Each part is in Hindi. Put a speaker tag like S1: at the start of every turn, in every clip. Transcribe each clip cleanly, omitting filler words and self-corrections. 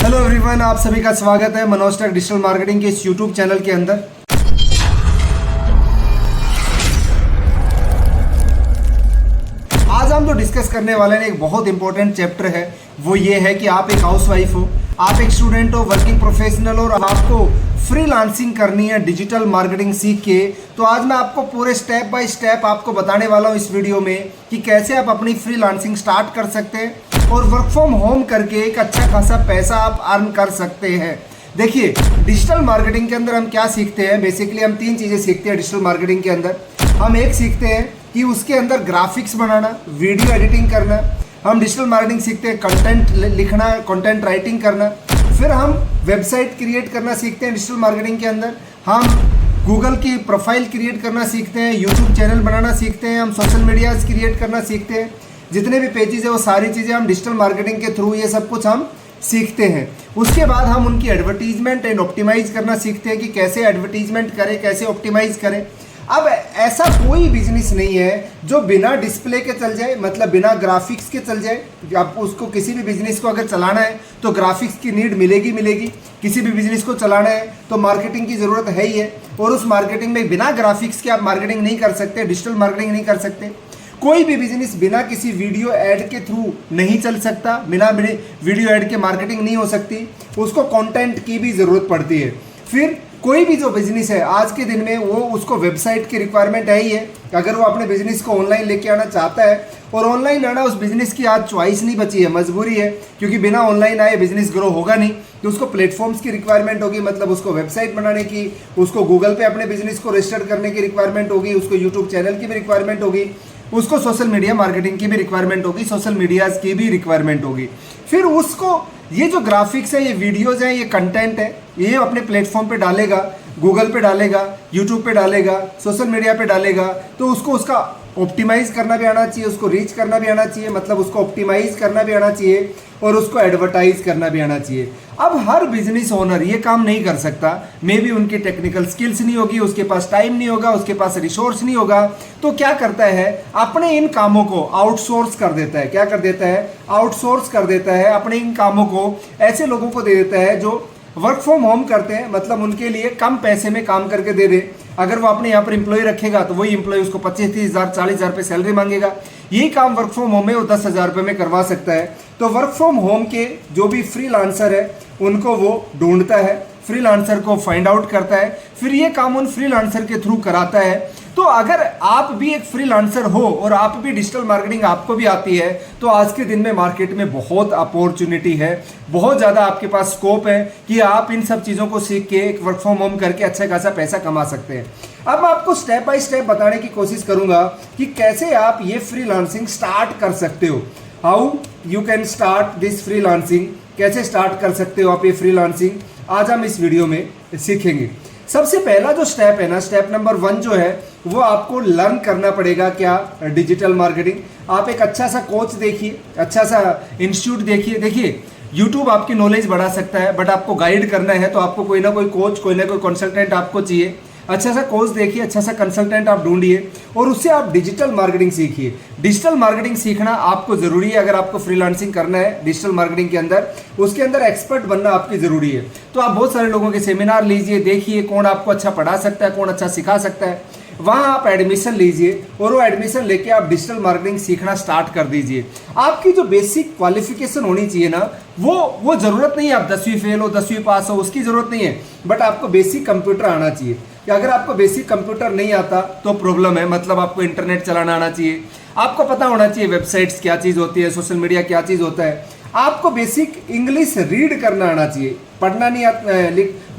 S1: हेलो एवरीवन, आप सभी का स्वागत है मनोज टेक डिजिटल मार्केटिंग के इस यूट्यूब चैनल के अंदर। आज हम जो डिस्कस करने वाले हैं एक बहुत इंपॉर्टेंट चैप्टर है। वो ये है कि आप एक हाउसवाइफ हो, आप एक स्टूडेंट हो, वर्किंग प्रोफेशनल हो और आपको फ्रीलांसिंग करनी है डिजिटल मार्केटिंग सीख के। तो आज मैं आपको पूरे स्टेप बाय स्टेप आपको बताने वाला हूँ इस वीडियो में कि कैसे आप अपनी फ्रीलांसिंग स्टार्ट कर सकते हैं और वर्क फ्रॉम होम करके एक अच्छा खासा पैसा आप अर्न कर सकते हैं। देखिए, डिजिटल मार्केटिंग के अंदर हम क्या सीखते हैं, बेसिकली हम तीन चीज़ें सीखते हैं डिजिटल मार्केटिंग के अंदर। हम एक सीखते हैं कि उसके अंदर ग्राफिक्स बनाना, वीडियो एडिटिंग करना। हम डिजिटल मार्केटिंग सीखते हैं कंटेंट लिखना, कंटेंट राइटिंग करना। फिर हम वेबसाइट क्रिएट करना सीखते हैं डिजिटल मार्केटिंग के अंदर। हम गूगल की प्रोफाइल क्रिएट करना सीखते हैं, यूट्यूब चैनल बनाना सीखते हैं, हम सोशल मीडियाज क्रिएट करना सीखते हैं। जितने भी पेजेस है वो सारी चीज़ें हम डिजिटल मार्केटिंग के थ्रू ये सब कुछ हम सीखते हैं। उसके बाद हम उनकी एडवर्टीजमेंट एंड ऑप्टिमाइज करना सीखते हैं कि कैसे एडवर्टीजमेंट करें, कैसे ऑप्टिमाइज करें। अब ऐसा कोई बिजनेस नहीं है जो बिना डिस्प्ले के चल जाए, मतलब बिना ग्राफिक्स के चल जाए। आप उसको किसी भी बिजनेस को अगर चलाना है तो ग्राफिक्स की नीड मिलेगी। किसी भी बिजनेस को चलाना है तो मार्केटिंग की ज़रूरत है ही है, और उस मार्केटिंग में बिना ग्राफिक्स के आप मार्केटिंग नहीं कर सकते, डिजिटल मार्केटिंग नहीं कर सकते। कोई भी बिजनेस बिना किसी वीडियो ऐड के थ्रू नहीं चल सकता, बिना वीडियो ऐड के मार्केटिंग नहीं हो सकती। उसको कंटेंट की भी ज़रूरत पड़ती है। फिर कोई भी जो बिजनेस है आज के दिन में वो उसको वेबसाइट की रिक्वायरमेंट है ही है। अगर वो अपने बिजनेस को ऑनलाइन लेके आना चाहता है, और ऑनलाइन आना उस बिजनेस की आज चॉइस नहीं बची है, मजबूरी है, क्योंकि बिना ऑनलाइन आए बिजनेस ग्रो होगा नहीं। तो उसको प्लेटफॉर्म्स की रिक्वायरमेंट होगी, मतलब उसको वेबसाइट बनाने की, उसको गूगल पे अपने बिजनेस को रजिस्टर करने की रिक्वायरमेंट होगी, उसको यूट्यूब चैनल की भी रिक्वायरमेंट होगी, उसको सोशल मीडिया मार्केटिंग की भी रिक्वायरमेंट होगी, सोशल मीडियाज की भी रिक्वायरमेंट होगी। फिर उसको ये जो ग्राफिक्स है, ये वीडियोज़ हैं, ये कंटेंट है, ये अपने प्लेटफॉर्म पे डालेगा, गूगल पे डालेगा, यूट्यूब पे डालेगा, सोशल मीडिया पे डालेगा। तो उसको उसका ऑप्टिमाइज करना भी आना चाहिए, उसको रीच करना भी आना चाहिए, मतलब उसको ऑप्टिमाइज करना भी आना चाहिए, और उसको एडवर्टाइज करना भी आना चाहिए। अब हर बिजनेस ओनर ये काम नहीं कर सकता, मे बी उनकी टेक्निकल स्किल्स नहीं होगी, उसके पास टाइम नहीं होगा, उसके पास रिसोर्स नहीं होगा। तो क्या करता है, अपने इन कामों को आउटसोर्स कर देता है। क्या कर देता है? आउटसोर्स कर देता है, अपने इन कामों को ऐसे लोगों को दे देता है जो वर्क फ्रॉम होम करते हैं, मतलब उनके लिए कम पैसे में काम करके दे दे। अगर वो अपने यहाँ पर एम्प्लॉय रखेगा तो वही एम्प्लॉय उसको 25-30 हज़ार 40 हज़ार रुपये सैलरी मांगेगा। यही काम वर्क फ्रॉम होम में वो 10 हज़ार रुपये में करवा सकता है। तो वर्क फ्रॉम होम के जो भी फ्रीलांसर है उनको वो ढूंढता है, फ्रीलांसर को फाइंड आउट करता है, फिर ये काम उन फ्रीलांसर के थ्रू कराता है। तो अगर आप भी एक फ्रीलांसर हो और आप भी डिजिटल मार्केटिंग आपको भी आती है, तो आज के दिन में मार्केट में बहुत अपॉर्चुनिटी है, बहुत ज़्यादा आपके पास स्कोप है कि आप इन सब चीज़ों को सीख के एक वर्क फ्रॉम होम करके अच्छा खासा पैसा कमा सकते हैं। अब मैं आपको स्टेप बाय स्टेप बताने की कोशिश करूंगा कि कैसे आप ये फ्रीलांसिंग स्टार्ट कर सकते हो। How you can start this freelancing, कैसे स्टार्ट कर सकते हो आप ये फ्रीलांसिंग, आज हम इस वीडियो में सीखेंगे। सबसे पहला जो स्टेप है ना, स्टेप नंबर 1 जो है वो आपको लर्न करना पड़ेगा। क्या? Digital marketing. आप एक अच्छा सा कोच देखिए, अच्छा सा इंस्टीट्यूट देखिए। देखिए, यूट्यूब आपकी नॉलेज बढ़ा सकता है, बट आपको गाइड करना है तो आपको कोई ना कोई कोच, कोई ना कोई कंसल्टेंट आपको चाहिए। अच्छा सा कोच देखिए, अच्छा सा कंसल्टेंट आप ढूंढिए और उससे आप डिजिटल मार्केटिंग सीखिए। डिजिटल मार्केटिंग सीखना आपको ज़रूरी है। अगर आपको फ्रीलांसिंग करना है डिजिटल मार्केटिंग के अंदर, उसके अंदर एक्सपर्ट बनना आपकी ज़रूरी है। तो आप बहुत सारे लोगों के सेमिनार लीजिए, देखिए कौन आपको अच्छा पढ़ा सकता है, कौन अच्छा सिखा सकता है, वहाँ आप एडमिशन लीजिए और वो एडमिशन लेके आप डिजिटल मार्केटिंग सीखना स्टार्ट कर दीजिए। आपकी जो बेसिक क्वालिफिकेशन होनी चाहिए ना, वो ज़रूरत नहीं है आप 10वीं फेल हो, 10वीं पास हो, उसकी ज़रूरत नहीं है, बट आपको बेसिक कंप्यूटर आना चाहिए। कि अगर आपको बेसिक कंप्यूटर नहीं आता तो प्रॉब्लम है, मतलब आपको इंटरनेट चलाना आना चाहिए, आपको पता होना चाहिए वेबसाइट्स क्या चीज़ होती है, सोशल मीडिया क्या चीज़ होता है, आपको बेसिक इंग्लिश रीड करना आना चाहिए। पढ़ना नहीं आता,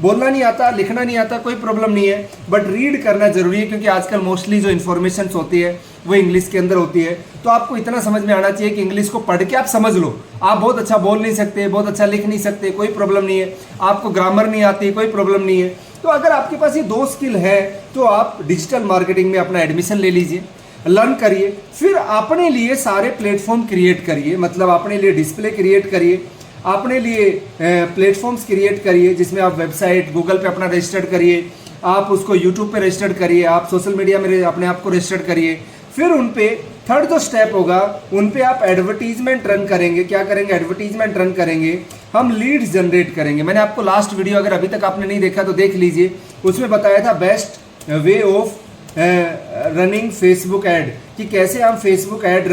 S1: बोलना नहीं आता, लिखना नहीं आता, कोई प्रॉब्लम नहीं है, बट रीड करना जरूरी है, क्योंकि आजकल मोस्टली जो इन्फॉर्मेशन होती है वो इंग्लिश के अंदर होती है। तो आपको इतना समझ में आना चाहिए कि इंग्लिश को पढ़ के आप समझ लो। आप बहुत अच्छा बोल नहीं सकते, बहुत अच्छा लिख नहीं सकते, कोई प्रॉब्लम नहीं है, आपको ग्रामर नहीं आती, कोई प्रॉब्लम नहीं है। तो अगर आपके पास ये 2 स्किल है तो आप डिजिटल मार्केटिंग में अपना एडमिशन ले लीजिए, लर्न करिए, फिर अपने लिए सारे प्लेटफॉर्म क्रिएट करिए, मतलब अपने लिए डिस्प्ले क्रिएट करिए, अपने लिए प्लेटफॉर्म्स क्रिएट करिए जिसमें आप वेबसाइट गूगल पे अपना रजिस्टर्ड करिए, आप उसको यूट्यूब पे रजिस्टर्ड करिए, आप सोशल मीडिया में अपने आप को रजिस्टर्ड करिए। फिर उन पे थर्ड जो स्टेप होगा, उन पे आप एडवर्टीजमेंट रन करेंगे। क्या करेंगे? एडवर्टीजमेंट रन करेंगे। हम लीड्स जनरेट करेंगे। मैंने आपको लास्ट वीडियो अगर अभी तक आपने नहीं देखा तो देख लीजिए, उसमें बताया था best way of running Facebook ad, कि कैसे हम फेसबुक ऐड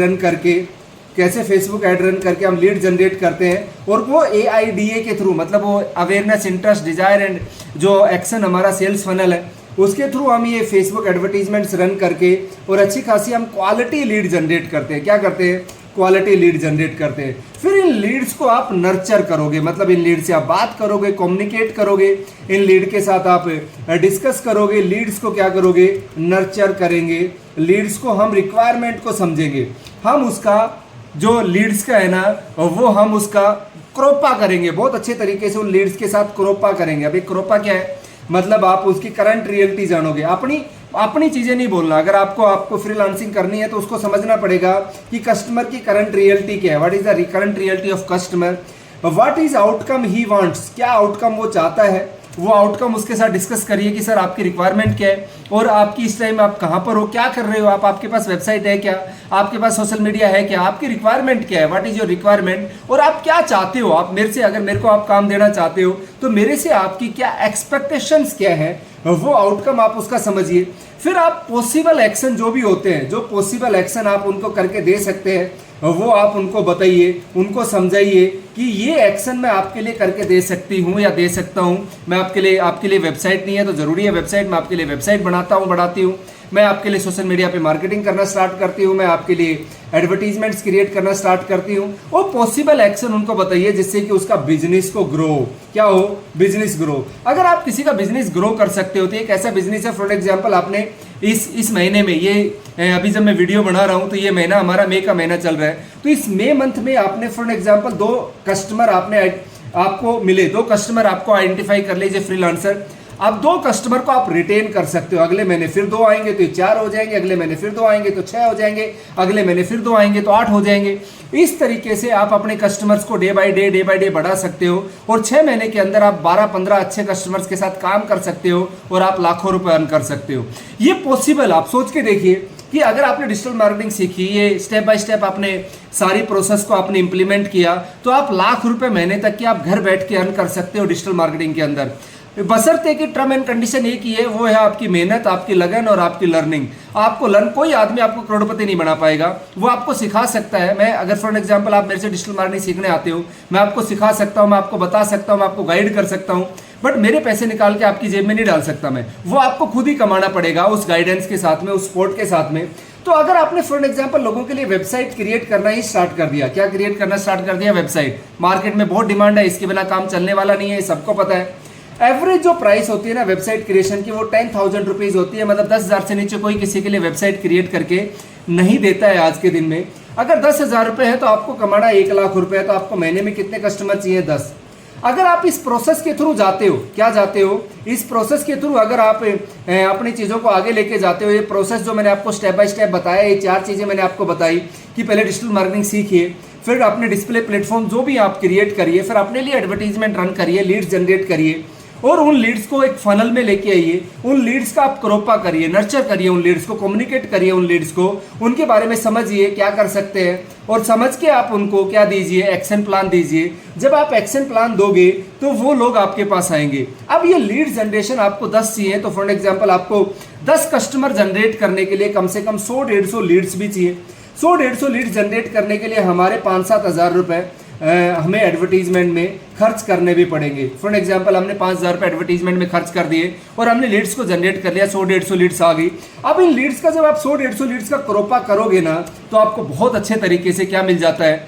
S1: रन करके हम लीड जनरेट करते हैं, और वो AIDA के थ्रू, मतलब वो अवेयरनेस, इंटरेस्ट, डिजायर एंड जो एक्शन हमारा सेल्स फनल है उसके थ्रू हम ये फेसबुक एडवर्टीजमेंट्स रन करके और अच्छी खासी हम क्वालिटी लीड जनरेट करते हैं। क्या करते हैं? क्वालिटी लीड जनरेट करते हैं। फिर इन लीड्स को आप नर्चर करोगे, मतलब इन लीड से आप बात करोगे, कम्युनिकेट करोगे, इन लीड के साथ आप डिस्कस करोगे, लीड्स को क्या करोगे? नर्चर करेंगे। लीड्स को हम रिक्वायरमेंट को समझेंगे, हम उसका जो लीड्स का है ना वो हम उसका क्रोपा करेंगे, बहुत अच्छे तरीके से उन लीड्स के साथ क्रोपा करेंगे। अब एक क्रोपा क्या है? मतलब आप उसकी करंट रियलिटी जानोगे, अपनी चीजें नहीं बोलना। अगर आपको फ्रीलांसिंग करनी है तो उसको समझना पड़ेगा कि कस्टमर की करंट रियलिटी क्या है, what is the current reality of customer, what is outcome he wants, क्या आउटकम वो चाहता है, वो आउटकम उसके साथ डिस्कस करिए कि सर आपकी रिक्वायरमेंट क्या है और आपकी इस टाइम आप कहाँ पर हो, क्या कर रहे हो आप, आपके पास वेबसाइट है क्या, आपके पास सोशल मीडिया है क्या, आपकी रिक्वायरमेंट क्या है, व्हाट इज योर रिक्वायरमेंट, और आप क्या चाहते हो। आप मेरे से, अगर मेरे को आप काम देना चाहते हो तो मेरे से आपकी क्या एक्सपेक्टेशंस क्या है, वो आउटकम आप उसका समझिए। फिर आप पॉसिबल एक्शन जो भी होते हैं, जो पॉसिबल एक्शन आप उनको करके दे सकते हैं वो आप उनको बताइए, उनको समझाइए कि ये एक्शन मैं आपके लिए करके दे सकती हूँ या दे सकता हूँ। मैं आपके लिए वेबसाइट नहीं है तो ज़रूरी है वेबसाइट, मैं आपके लिए वेबसाइट बढ़ाती हूँ, मैं आपके लिए सोशल मीडिया पे मार्केटिंग करना स्टार्ट करती हूँ, मैं आपके लिए एडवर्टीजमेंट्स क्रिएट करना स्टार्ट करती हूँ। वो पॉसिबल एक्शन उनको बताइए जिससे कि उसका बिजनेस को ग्रो, क्या हो? Business grow. अगर आप किसी का बिजनेस ग्रो कर सकते हो तो एक ऐसा बिजनेस है, फॉर एग्जाम्पल आपने इस महीने में, ये अभी जब मैं वीडियो बना रहा हूँ तो ये महीना हमारा मई का महीना चल रहा है, तो इस मई मंथ में आपने फॉर एग्जाम्पल 2 कस्टमर आपको मिले, 2 कस्टमर आपको आइडेंटिफाई कर लीजिए फ्रीलांसर। अब 2 कस्टमर को आप रिटेन कर सकते हो, अगले महीने फिर 2 आएंगे तो 4 हो जाएंगे, अगले महीने फिर 2 आएंगे तो 6 हो जाएंगे, अगले महीने फिर 2 आएंगे तो 8 हो जाएंगे। इस तरीके से आप अपने कस्टमर्स को डे बाय डे बढ़ा सकते हो और 6 महीने के अंदर आप 12-15 अच्छे कस्टमर्स के साथ काम कर सकते हो और आप लाखों रुपए अर्न कर सकते हो। ये पॉसिबल, आप सोच के देखिए कि अगर आपने डिजिटल मार्केटिंग सीखी, ये स्टेप बाय स्टेप आपने सारी प्रोसेस को आपने इंप्लीमेंट किया, तो आप लाख रुपए महीने तक की आप घर बैठ के अर्न कर सकते हो डिजिटल मार्केटिंग के अंदर। बशर्ते कि टर्म एंड कंडीशन एक ही है, वो है आपकी मेहनत, आपकी लगन और आपकी लर्निंग। आपको कोई आदमी आपको करोड़पति नहीं बना पाएगा, वो आपको सिखा सकता है। मैं अगर फॉर एग्जांपल आप मेरे से डिजिटल मार्केटिंग सीखने आते हो, मैं आपको सिखा सकता हूँ, मैं आपको बता सकता हूँ, मैं आपको गाइड कर सकता हूँ, बट मेरे पैसे निकाल के आपकी जेब में नहीं डाल सकता मैं, वो आपको खुद ही कमाना पड़ेगा उस गाइडेंस के साथ में, उस सपोर्ट के साथ में। तो अगर आपने फॉर एग्जांपल लोगों के लिए वेबसाइट क्रिएट करना ही स्टार्ट कर दिया, क्या क्रिएट करना स्टार्ट कर दिया? वेबसाइट। मार्केट में बहुत डिमांड है, इसके बिना काम चलने वाला नहीं है, सबको पता है। एवरेज जो प्राइस होती है ना वेबसाइट क्रिएशन की, वो 10,000 रुपीज होती है, मतलब 10,000 से नीचे कोई किसी के लिए वेबसाइट क्रिएट करके नहीं देता है आज के दिन में। अगर 10,000 रुपए है तो आपको कमाना 1 लाख रुपए है, तो आपको महीने में कितने कस्टमर चाहिए? 10। अगर आप इस प्रोसेस के थ्रू जाते हो, क्या जाते हो? इस प्रोसेस के थ्रू अगर आप अपनी चीज़ों को आगे लेके जाते हो, ये प्रोसेस जो मैंने आपको स्टेप बाय स्टेप बताया, ये 4 चीज़ें मैंने आपको बताई कि पहले डिजिटल मार्केटिंग सीखिए, फिर अपने डिस्प्ले प्लेटफॉर्म जो भी आप क्रिएट करिए, फिर अपने लिए एडवर्टीजमेंट रन करिए, लीड्स जनरेट करिए और उन लीड्स को एक फनल में लेके आइए, उन लीड्स का आप क्रोपा करिए, नर्चर करिए, उन लीड्स को कम्युनिकेट करिए, उन लीड्स को उनके बारे में समझिए क्या कर सकते हैं, और समझ के आप उनको क्या दीजिए? एक्शन प्लान दीजिए। जब आप एक्शन प्लान दोगे तो वो लोग आपके पास आएंगे। अब ये लीड जनरेशन आपको 10 चाहिए, तो फॉर एग्जाम्पल आपको 10 कस्टमर जनरेट करने के लिए कम से कम 100-150 लीड्स भी चाहिए। 100-150 लीड्स जनरेट करने के लिए हमारे 5-7 हज़ार रुपये हमें एडवर्टीजमेंट में खर्च करने भी पड़ेंगे। फॉर एग्जांपल हमने 5,000 रुपये एडवर्टीजमेंट में खर्च कर दिए और हमने लीड्स को जनरेट कर लिया, 100-150 लीड्स आ गई। अब इन लीड्स का जब आप 100-150 लीड्स का क्रोपा करोगे ना, तो आपको बहुत अच्छे तरीके से क्या मिल जाता है?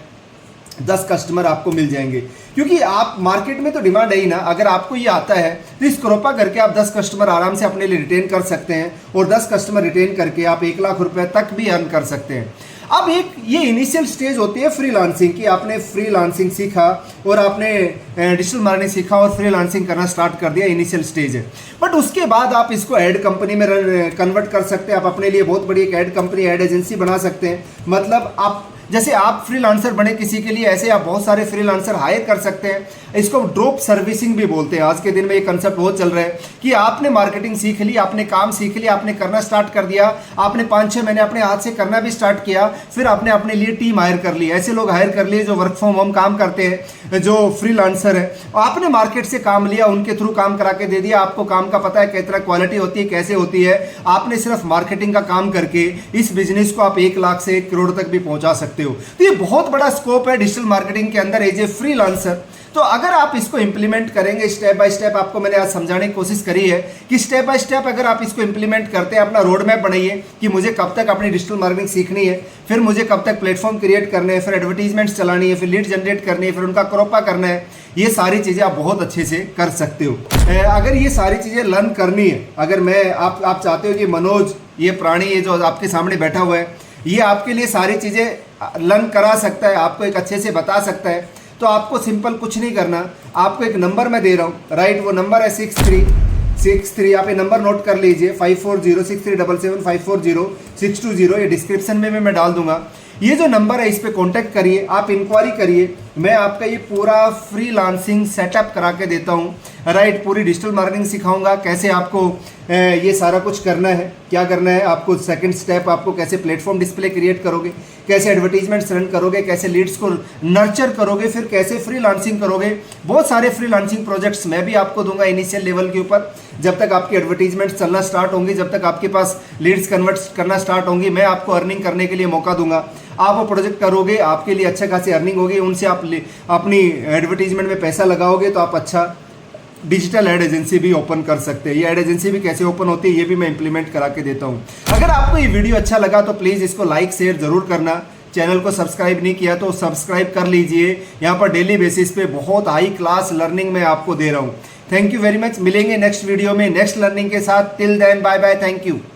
S1: 10 कस्टमर आपको मिल जाएंगे, क्योंकि आप मार्केट में तो डिमांड है ही ना। अगर आपको ये आता है तो इस क्रोपा करके आप 10 कस्टमर आराम से अपने लिए रिटेन कर सकते हैं और 10 कस्टमर रिटेन करके आप 1 लाख रुपए तक भी अर्न कर सकते हैं। अब एक ये इनिशियल स्टेज होती है फ्रीलांसिंग की, आपने फ्रीलांसिंग सीखा और आपने डिजिटल मार्केटिंग सीखा और फ्रीलांसिंग करना स्टार्ट कर दिया, इनिशियल स्टेज है। बट उसके बाद आप इसको एड कंपनी में कन्वर्ट कर सकते हैं, आप अपने लिए बहुत बड़ी एक एड कंपनी, एड एजेंसी बना सकते हैं। मतलब आप जैसे आप फ्रीलांसर बने किसी के लिए, ऐसे आप बहुत सारे फ्रीलांसर हायर कर सकते हैं। इसको ड्रॉप सर्विसिंग भी बोलते हैं। आज के दिन में ये कंसेप्ट बहुत चल रहा है कि आपने मार्केटिंग सीख ली, आपने काम सीख लिया, आपने करना स्टार्ट कर दिया, आपने 5-6 महीने अपने हाथ से करना भी स्टार्ट किया, फिर आपने अपने लिए टीम हायर कर ली। ऐसे लोग हायर कर लिए जो वर्क फ्रॉम होम काम करते हैं, जो फ्रीलांसर है। आपने मार्केट से काम लिया, उनके थ्रू काम करा के दे दिया, आपको काम का पता है कितना क्वालिटी होती है, कैसे होती है। आपने सिर्फ मार्केटिंग का काम करके इस बिजनेस को आप 1 लाख से 1 करोड़ तक भी पहुंचा सकते हो। तो ये बहुत बड़ा स्कोप है डिजिटल मार्केटिंग के अंदर एज ए फ्रीलांसर। तो अगर आप इसको इंप्लीमेंट करेंगे स्टेप बाय स्टेप, आपको मैंने आज समझाने की कोशिश करी है कि स्टेप बाय स्टेप अगर आप इसको इंप्लीमेंट करते हैं, अपना रोड मैप बनाइए कि मुझे कब तक अपनी डिजिटल मार्केटिंग सीखनी है, फिर मुझे कब तक प्लेटफॉर्म क्रिएट करने हैं, फिर एडवर्टीजमेंट्स चलानी है, फिर लीड जनरेट करनी है, फिर उनका क्रॉपा करना है। ये सारी चीज़ें आप बहुत अच्छे से कर सकते हो। अगर ये सारी चीज़ें लर्न करनी है, अगर मैं आप चाहते हो कि मनोज ये प्राणी ये जो आपके सामने बैठा हुआ है ये आपके लिए सारी चीज़ें लर्न करा सकता है, आपको एक अच्छे से बता सकता है, तो आपको सिंपल कुछ नहीं करना। आपको एक नंबर मैं दे रहा हूँ, राइट। वो नंबर है 6363। आप ये नंबर नोट कर लीजिए, 5406377540 ये डिस्क्रिप्शन में भी मैं डाल दूंगा। ये जो नंबर है इस पर कॉन्टैक्ट करिए, आप इंक्वायरी करिए। मैं आपका ये पूरा फ्रीलांसिंग सेटअप करा के देता हूँ, राइट। पूरी डिजिटल मार्केटिंग सिखाऊंगा, कैसे आपको ये सारा कुछ करना है, क्या करना है आपको। सेकंड स्टेप आपको कैसे प्लेटफॉर्म डिस्प्ले क्रिएट करोगे, कैसे एडवर्टीजमेंट्स रन करोगे, कैसे लीड्स को नर्चर करोगे, फिर कैसे फ्रीलांसिंग करोगे। बहुत सारे फ्रीलांसिंग प्रोजेक्ट्स मैं भी आपको दूंगा इनिशियल लेवल के ऊपर। जब तक आपकी एडवर्टीजमेंट्स चलना स्टार्ट होंगी, जब तक आपके पास लीड्स कन्वर्ट करना स्टार्ट होंगी, मैं आपको अर्निंग करने के लिए मौका दूंगा। आप वो प्रोजेक्ट करोगे, आपके लिए अच्छा खासी अर्निंग होगी, उनसे आप अपनी एडवर्टीजमेंट में पैसा लगाओगे तो आप अच्छा डिजिटल एड एजेंसी भी ओपन कर सकते हैं। ये एड एजेंसी भी कैसे ओपन होती है ये भी मैं इंप्लीमेंट करा के देता हूँ। अगर आपको ये वीडियो अच्छा लगा तो प्लीज़ इसको लाइक शेयर जरूर करना। चैनल को सब्सक्राइब नहीं किया तो सब्सक्राइब कर लीजिए। यहाँ पर डेली बेसिस पे बहुत हाई क्लास लर्निंग मैं आपको दे रहा हूँ। Thank you very much. मिलेंगे नेक्स्ट वीडियो में नेक्स्ट लर्निंग के साथ। Till then bye bye, thank you.